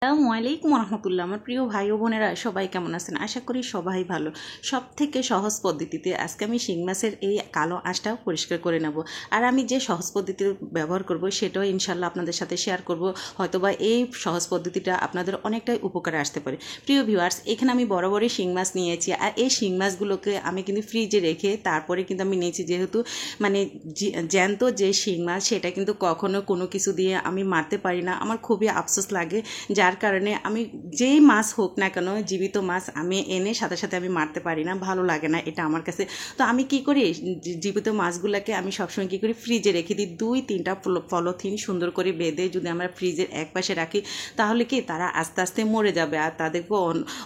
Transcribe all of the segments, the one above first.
আসসালামু আলাইকুম রহমতুল্লাহ। আমার প্রিয় ভাই ও বোনেরা সবাই কেমন আছেন? আশা করি সবাই ভালো। সব থেকে সহজ পদ্ধতিতে আজকে আমি শিং মাছের এই কালো আঁশটা পরিষ্কার করে নেব। আর আমি যে সহজ পদ্ধতি ব্যবহার করব সেটাও ইনশাল্লাহ আপনাদের সাথে শেয়ার করব। হয়তোবা এই সহজ পদ্ধতিটা আপনাদের অনেকটাই উপকারে আসতে পারে। প্রিয় ভিউয়ার্স, এখানে আমি বড় বড় শিং মাছ নিয়েছি। আর এই শিং মাছগুলোকে আমি কিন্তু ফ্রিজে রেখে তারপরে কিন্তু আমি নিয়েছি, যেহেতু মানে জ্যান্ত যে শিং মাছ সেটা কিন্তু কখনো কোনো কিছু দিয়ে আমি মারতে পারি না। আমার খুবই আফসোস লাগে, যার কারণে আমি যেই মাছ হোক না কেন, জীবিত মাছ আমি এনে সাথে সাথে আমি মারতে পারি না, ভালো লাগে না এটা আমার কাছে। তো আমি কি করি, জীবিত মাছগুলোকে আমি সবসময় কি করি, ফ্রিজে রেখে দিই। 2-3টা পলিথিন সুন্দর করে বেঁধে যদি আমরা ফ্রিজের এক পাশে রাখি, তাহলে কি তারা আস্তে আস্তে মরে যাবে। আর তাদেরকে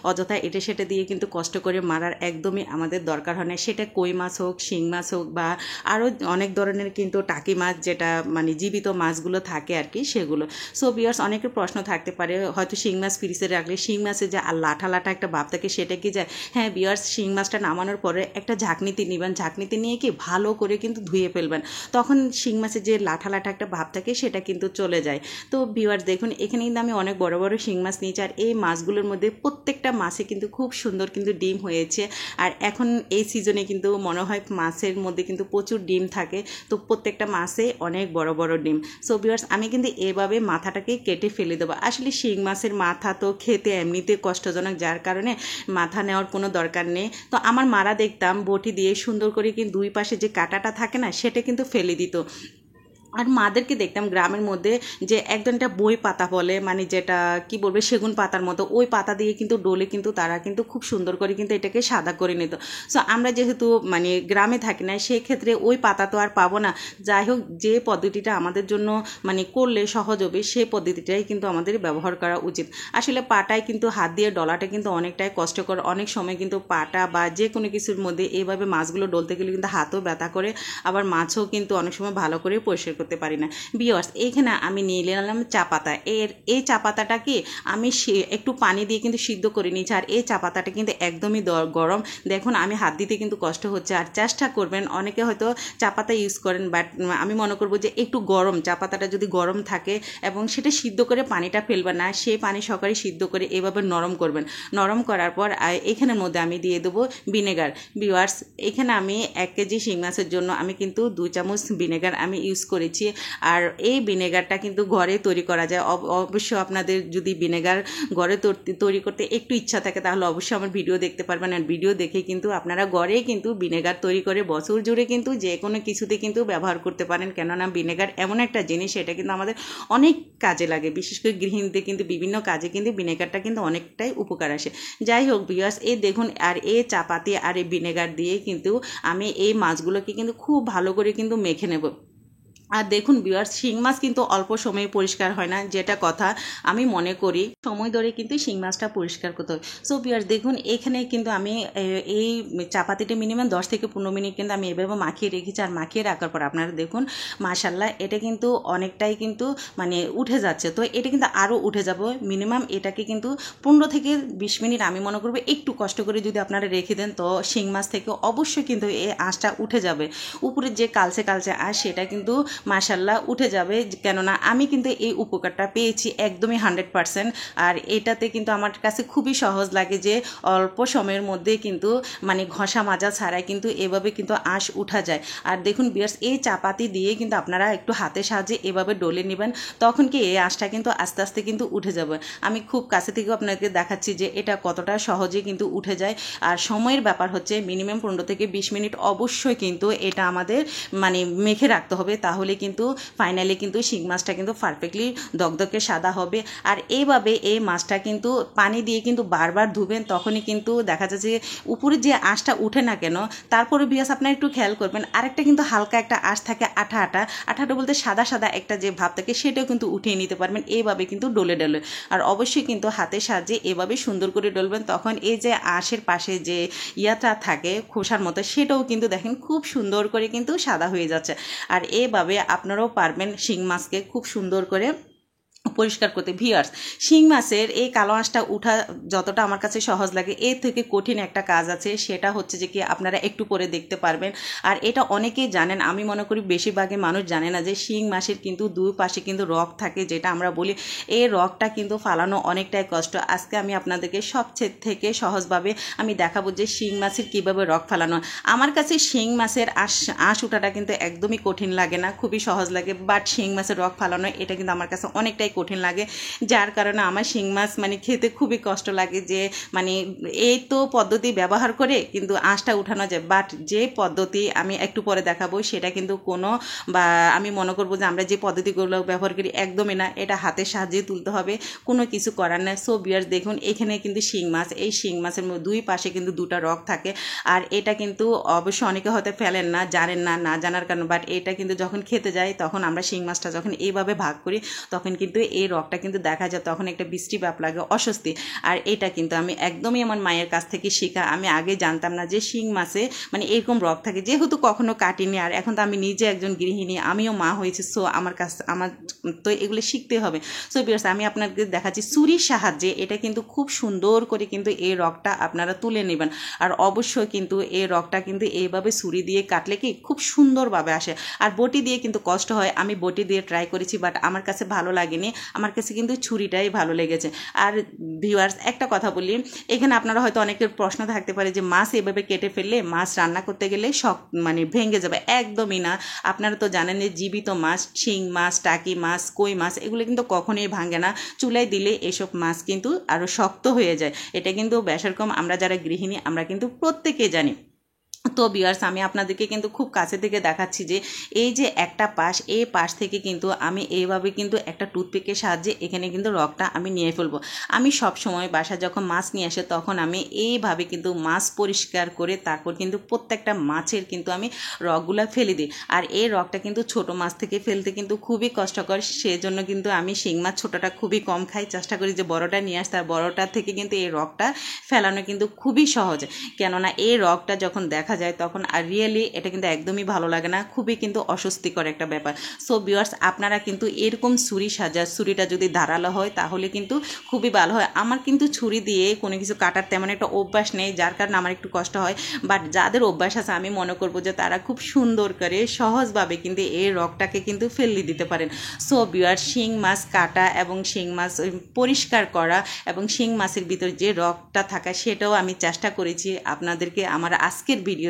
অযথা এটে সেটে দিয়ে কিন্তু কষ্ট করে মারার একদমই আমাদের দরকার হয় না। সেটা কই মাছ হোক, শিং মাছ হোক, বা আরও অনেক ধরনের কিন্তু টাকি মাছ, যেটা মানে জীবিত মাছগুলো থাকে আর কি, সেগুলো। সো ভিউয়ার্স, অনেকের প্রশ্ন থাকতে পারে, হয়তো শিং মাছ ফ্রিজে রাখলে শিং মাছে যে লাঠা লাঠা একটা ভাব থাকে সেটা কি যায়? হ্যাঁ ভিউয়ার্স, শিং মাছটা নামানোর পরে একটা ঝাঁকনিতে নেবেন, ঝাঁকনিতে নিয়ে কি ভালো করে কিন্তু ধুয়ে ফেলবেন, তখন শিং মাছের যে লাঠা লাঠা একটা ভাব থাকে সেটা কিন্তু চলে যায়। তো ভিউয়ার্স দেখুন, এখানে কিন্তু আমি অনেক বড় বড় শিং মাছ নিয়েছি। আর এই মাছগুলোর মধ্যে প্রত্যেকটা মাছে কিন্তু খুব সুন্দর কিন্তু ডিম হয়েছে। আর এখন এই সিজনে কিন্তু মনে হয় মাছের মধ্যে কিন্তু প্রচুর ডিম থাকে, তো প্রত্যেকটা মাছে অনেক বড় বড় ডিম। সো ভিউয়ার্স, আমি কিন্তু এভাবে মাথাটাকে কেটে ফেলে দেবো। আসলে শিং মাছের মাথা তো খেতে এমনিতে কষ্টজনক, যার কারণে মাথা নেওয়ার কোনো দরকার নেই। তো আমার মারা দেখতাম বটি দিয়ে সুন্দর করে কিন্তু দুই পাশে যে কাঁটাটা থাকে না, সেটা কিন্তু ফেলে দিত। আর মাদেরকে দেখতাম গ্রামের মধ্যে যে একদম একটা বই পাতা বলে, মানে যেটা কি বলবে, সেগুন পাতার মতো, ওই পাতা দিয়ে কিন্তু ডোলে কিন্তু তারা কিন্তু খুব সুন্দর করে কিন্তু এটাকে সাদা করে নিত। সো আমরা যেহেতু মানে গ্রামে থাকি না, সেক্ষেত্রে ওই পাতা তো আর পাবো না। যাই হোক, যে পদ্ধতিটা আমাদের জন্য মানে করলে সহজ হবে, সেই পদ্ধতিটাই কিন্তু আমাদের ব্যবহার করা উচিত। আসলে পাটায় কিন্তু হাত দিয়ে ডলাটা কিন্তু অনেকটাই কষ্টকর। অনেক সময় কিন্তু পাটা বা যে কোনো কিছুর মধ্যে এইভাবে মাছগুলো ডলতে গেলে কিন্তু হাতও ব্যথা করে, আবার মাছও কিন্তু অনেক সময় ভালো করে পরিষ্কার করতে পারি না। ভিউয়ার্স, এইখানে আমি নিয়ে নিলাম চা পাতা। এই চা পাতাটাকে আমি একটু পানি দিয়ে কিন্তু সিদ্ধ করে নিয়েছি। আর এই চা পাতাটা কিন্তু একদমই গরম। দেখুন, আমি হাত দিতে কিন্তু কষ্ট হচ্ছে। আর চেষ্টা করবেন, অনেকে হয়তো চা পাতা ইউজ করেন, বাট আমি মনে করবো যে একটু গরম চা পাতাটা যদি গরম থাকে এবং সেটা সিদ্ধ করে পানিটা ফেলবেন না, সেই পানি সহকারে সিদ্ধ করে এভাবে নরম করবেন। নরম করার পর এখানের মধ্যে আমি দিয়ে দেবো ভিনেগার। ভিউয়ার্স, এখানে আমি 1 কেজি শিং মাছের জন্য আমি কিন্তু 2 চামচ ভিনেগার আমি ইউজ করেছি। আর এই ভিনেগারটা কিন্তু ঘরে তৈরি করা যায়। অবশ্য আপনাদের যদি ভিনেগার ঘরে তৈরি করতে একটু ইচ্ছা থাকে, তাহলে অবশ্যই আমার ভিডিও দেখতে পারবেন। আর ভিডিও দেখে কিন্তু আপনারা ঘরে কিন্তু ভিনেগার তৈরি করে বছর জুড়ে কিন্তু যে কোনো কিছুতে কিন্তু ব্যবহার করতে পারেন। কেননা ভিনেগার এমন একটা জিনিস, এটা কিন্তু আমাদের অনেক কাজে লাগে। বিশেষ করে গৃহিণীদের কিন্তু বিভিন্ন কাজে কিন্তু ভিনেগারটা কিন্তু অনেকটাই উপকার আসে। যাই হোক ভিউয়ার্স, এই দেখুন, আর এই চাপাতি আর এই ভিনেগার দিয়ে কিন্তু আমি এই মাছগুলোকে কিন্তু খুব ভালো করে কিন্তু মেখে নেব। আর দেখুন ভিউয়ার্স, শিং মাছ কিন্তু অল্প সময়ে পরিষ্কার হয় না, যেটা কথা আমি মনে করি সময় ধরে কিন্তু শিং মাছটা পরিষ্কার করতে হয়। সো ভিউয়ার্স দেখুন, এখানে কিন্তু আমি এই চাপাতিটা মিনিমাম 10 থেকে 15 মিনিট কিন্তু আমি এভাবে মাখিয়ে রেখেছি। আর মাখিয়ে রাখার পর আপনারা দেখুন, মাশাল্লাহ, এটা কিন্তু অনেকটাই কিন্তু মানে উঠে যাচ্ছে। তো এটা কিন্তু আরও উঠে যাবে। মিনিমাম এটাকে কিন্তু 15 থেকে 20 মিনিট আমি মনে করবো একটু কষ্ট করে যদি আপনারা রেখে দেন, তো শিং মাছ থেকে অবশ্যই কিন্তু এই আঁশটা উঠে যাবে। উপরের যে কালচে কালচে আঁশ, সেটা কিন্তু মাশাল্লাহ উঠে যাবে। কেননা আমি কিন্তু এই উপকারটা পেয়েছি একদমই 100%। আর এটাতে কিন্তু আমার কাছে খুবই সহজ লাগে যে অল্প সময়ের মধ্যে কিন্তু মানে ঘষা মাজা ছাড়াই কিন্তু এভাবে কিন্তু আঁশ উঠা যায়। আর দেখুন ভিউয়ার্স, এই চাপাতি দিয়ে কিন্তু আপনারা একটু হাতের সাহায্যে এভাবে ডলে নেবেন, তখন কি এই আঁশটা কিন্তু আস্তে আস্তে কিন্তু উঠে যাবে। আমি খুব কাছে থেকেও আপনাকে দেখাচ্ছি যে এটা কতটা সহজে কিন্তু উঠে যায়। আর সময়ের ব্যাপার হচ্ছে মিনিমাম 15 থেকে 20 মিনিট অবশ্যই কিন্তু এটা আমাদের মানে মেখে রাখতে হবে, তাহলে কিন্তু ফাইনালি কিন্তু শিং মাছটা কিন্তু পারফেক্টলি দগদগে সাদা হবে। আর এইভাবে এই মাছটা কিন্তু পানি দিয়ে কিন্তু বারবার ধুবেন, তখনই কিন্তু দেখা যাচ্ছে যে উপরে যে আঁশটা উঠে না কেন, তারপরে ভিউয়ার্স আপনারা একটু খেয়াল করবেন, আরেকটা কিন্তু হালকা একটা আঁশ থাকে, আঠা আঠা আঠাটা বলতে সাদা সাদা একটা যে ভাব থাকে, সেটাও কিন্তু উঠিয়ে নিতে পারবেন এইভাবে কিন্তু ডলে ডলে। আর অবশ্যই কিন্তু হাতের সাহায্যে এভাবে সুন্দর করে ডলবেন, তখন এই যে আঁশের পাশে যে ইয়াটা থাকে খোসার মতো, সেটাও কিন্তু দেখেন খুব সুন্দর করে কিন্তু সাদা হয়ে যাচ্ছে। আর এভাবে আপনারাও পারবেন শিং মাছকে খুব সুন্দর করে পরিষ্কার করতে। ভিউয়ার্স, শিং মাছের এই কালো আঁশটা উঠা যতটা আমার কাছে সহজ লাগে, এর থেকে কঠিন একটা কাজ আছে, সেটা হচ্ছে যে কি আপনারা একটু পরে দেখতে পারবেন। আর এটা অনেকেই জানেন, আমি মনে করি বেশিরভাগই মানুষ জানে না যে শিং মাছের কিন্তু দুই পাশে কিন্তু রগ থাকে, যেটা আমরা বলি এই রগটা কিন্তু ফালানো অনেকটাই কষ্ট। আজকে আমি আপনাদেরকে সবচেয়ে থেকে সহজভাবে আমি দেখাবো যে শিং মাছের কীভাবে রগ ফালানো। আমার কাছে শিং মাছের আঁশ উঠাটা কিন্তু একদমই কঠিন লাগে না, খুবই সহজ লাগে। বাট শিং মাছের রগ ফালানো এটা কিন্তু আমার কাছে অনেকটাই কঠিন লাগে, যার কারণে আমার শিং মাছ মানে খেতে খুবই কষ্ট লাগে। যে মানে এই তো পদ্ধতি ব্যবহার করে কিন্তু আঁশটা উঠানো যায়, বাট যে পদ্ধতি আমি একটু পরে দেখাবো সেটা কিন্তু কোনো বা আমি মনে করবো যে আমরা যে পদ্ধতিগুলো ব্যবহার করি একদমই না, এটা হাতের সাহায্যে তুলতে হবে, কোনো কিছু করার না। সো ভিউয়ার্স দেখুন, এখানে কিন্তু শিং মাছ, এই শিং মাছের দুই পাশে কিন্তু দুটা রগ থাকে। আর এটা কিন্তু অবশ্য অনেকে হয়তো ফেলেন না, জানেন না, না জানার কারণে। বাট এটা কিন্তু যখন খেতে যাই তখন আমরা শিং মাছটা যখন এইভাবে ভাগ করি তখন কিন্তু এই রগটা কিন্তু দেখা যায়, তখন একটা বৃষ্টি ভাব লাগে, অস্বস্তি। আর এটা কিন্তু আমি একদমই আমার মায়ের কাছ থেকে শেখা। আমি আগে জানতাম না যে শিং মাছে মানে এরকম রগ থাকে, যেহেতু কখনো কাটিনি। আর এখন তো আমি নিজে একজন গৃহিণী, আমিও মা হয়েছি, সো আমার তো এগুলো শিখতে হবে। সো ভিউয়ার্স, আমি আপনাদের দেখাচ্ছি ছুরির সাহায্যে। এটা কিন্তু খুব সুন্দর করে কিন্তু এই রগটা আপনারা তুলে নেবেন। আর অবশ্যই কিন্তু এই রগটা কিন্তু এইভাবে ছুরি দিয়ে কাটলে কি খুব সুন্দরভাবে আসে। আর বটি দিয়ে কিন্তু কষ্ট হয়, আমি বটি দিয়ে ট্রাই করেছি, বাট আমার কাছে ভালো লাগেনি, আমার কাছে কিন্তু ছুরিটাই ভালো লেগেছে। আর ভিউয়ার্স, একটা কথা বলি, এখানে আপনারা হয়তো অনেকের প্রশ্ন থাকতে পারে যে মাছ এভাবে কেটে ফেললে মাছ রান্না করতে গেলে মানে ভেঙে যাবে। একদমই না, আপনারা তো জানেন যে জীবিত মাছ, শিং মাছ, টাকি মাছ, কই মাছ, এগুলো কিন্তু কখনোই ভাঙে না। চুলায় দিলে এসব মাছ কিন্তু আরও শক্ত হয়ে যায়। এটা কিন্তু বেশরকম আমরা যারা গৃহিণী আমরা কিন্তু প্রত্যেকে জানি। তো ভিউয়ার্স, আমি আপনাদেরকে কিন্তু খুব কাছে থেকে দেখাচ্ছি যে এই যে একটা পাশ, এই পাশ থেকে কিন্তু আমি এইভাবে কিন্তু একটা টুথপিকের সাহায্যে এখানে কিন্তু রগটা আমি নিয়ে ফেলবো। আমি সব সময় বাসায় যখন মাছ নিয়ে আসে তখন আমি এইভাবে কিন্তু মাছ পরিষ্কার করে তারপর কিন্তু প্রত্যেকটা মাছের কিন্তু আমি রগগুলো ফেলে দিই। আর এই রগটা কিন্তু ছোট মাছ থেকে ফেলতে কিন্তু খুবই কষ্টকর, সেজন্য কিন্তু আমি শিং মাছ ছোটটা খুবই কম খাই, চেষ্টা করি যে বড়টা নিয়ে আসতে। আর বড়টা থেকে কিন্তু এই রগটা ফেলানো কিন্তু খুবই সহজ, কেননা এই রগটা যখন দেখা যায় তখন আর রিয়েলি এটা কিন্তু একদমই ভালো লাগে না, খুবই কিন্তু অস্বস্তিকর একটা ব্যাপার। সো ভিউয়ার্স, আপনারা কিন্তু এরকম ছুরিটা যদি ধারালো হয় তাহলে কিন্তু খুবই ভালো হয়। আমার কিন্তু ছুরি দিয়ে কোনো কিছু কাটার তেমন একটা অভ্যাস নেই, যার কারণে আমার একটু কষ্ট হয়। বাট যাদের অভ্যাস আছে আমি মনে করবো যে তারা খুব সুন্দর করে সহজভাবে কিন্তু এই রগটাকে কিন্তু ফেলে দিতে পারেন। সো ভিউয়ার্স, শিং মাছ কাটা এবং শিং মাছ পরিষ্কার করা এবং শিং মাছের ভিতর যে রগটা থাকা সেটাও আমি চেষ্টা করেছি আপনাদেরকে আমার আজকের ভিডিওতে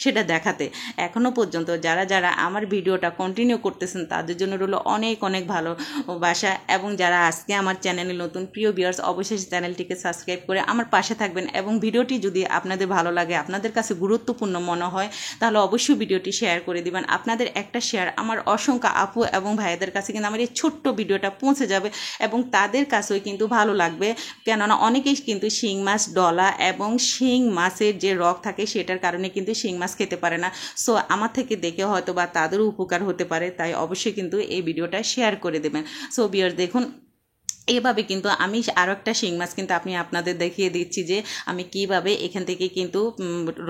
সেটা দেখাতে। এখনও পর্যন্ত যারা যারা আমার ভিডিওটা কন্টিনিউ করতেছেন তাদের জন্য রইল অনেক অনেক ভালোবাসা। এবং যারা আজকে আমার চ্যানেলে নতুন, প্রিয় ভিউয়ার্স, অবশ্যই চ্যানেলটিকে সাবস্ক্রাইব করে আমার পাশে থাকবেন। এবং ভিডিওটি যদি আপনাদের ভালো লাগে, আপনাদের কাছে গুরুত্বপূর্ণ মনে হয়, তাহলে অবশ্যই ভিডিওটি শেয়ার করে দিবেন। আপনাদের একটা শেয়ার আমার অসংখ্য আপু এবং ভাইদের কাছে কিন্তু আমার এই ছোট্ট ভিডিওটা পৌঁছে যাবে এবং তাদের কাছেও কিন্তু ভালো লাগবে। কেননা অনেকেই কিন্তু শিং মাছ ডলা এবং শিং মাছের যে রগ থাকে সেটার কারণে কিন্তু শিং মাছ খেতে পারে না। সো আমার থেকে দেখে হয়তো বা তাদেরও উপকার হতে পারে, তাই অবশ্যই কিন্তু এই ভিডিওটা শেয়ার করে দেবেন। সো ভিউয়ার্স দেখুন, এভাবে কিন্তু আমি আরও একটা শিং মাছ কিন্তু আপনাদের দেখিয়ে দিচ্ছি যে আমি কিভাবে এখান থেকে কিন্তু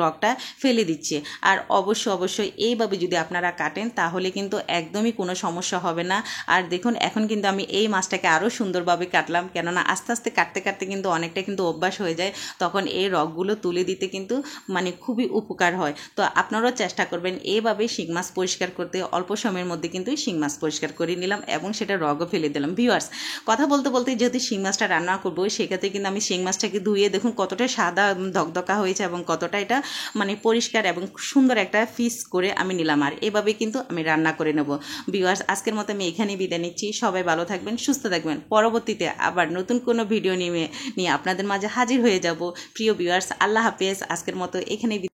রগটা ফেলে দিচ্ছি। আর অবশ্যই এইভাবে যদি আপনারা কাটেন তাহলে কিন্তু একদমই কোনো সমস্যা হবে না। আর দেখুন, এখন কিন্তু আমি এই মাছটাকে আরও সুন্দরভাবে কাটলাম, কেননা আস্তে আস্তে কাটতে কাটতে কিন্তু অনেকটা কিন্তু অভ্যাস হয়ে যায়, তখন এই রগগুলো তুলে দিতে কিন্তু মানে খুবই উপকার হয়। তো আপনারাও চেষ্টা করবেন এইভাবে শিং মাছ পরিষ্কার করতে। অল্প সময়ের মধ্যে কিন্তু শিং মাছ পরিষ্কার করে নিলাম এবং সেটা রগও ফেলে দিলাম। ভিউয়ার্স, কথা বলতে বলতে যেহেতু শিং মাছটা রান্না করবো, সেক্ষেত্রে কিন্তু আমি শিং মাছটাকে ধুয়ে দেখুন কতটা সাদা ধকধকা হয়েছে এবং কতটা এটা মানে পরিষ্কার এবং সুন্দর একটা পিস করে আমি নিলাম। আর এভাবে কিন্তু আমি রান্না করে নেব। ভিউয়ার্স, আজকের মতো আমি এখানেই বিদায় নিচ্ছি। সবাই ভালো থাকবেন, সুস্থ থাকবেন। পরবর্তীতে আবার নতুন কোনো ভিডিও নিয়ে আপনাদের মাঝে হাজির হয়ে যাব। প্রিয় ভিউয়ার্স, আল্লাহ হাফেজ। আজকের মতো এখানেই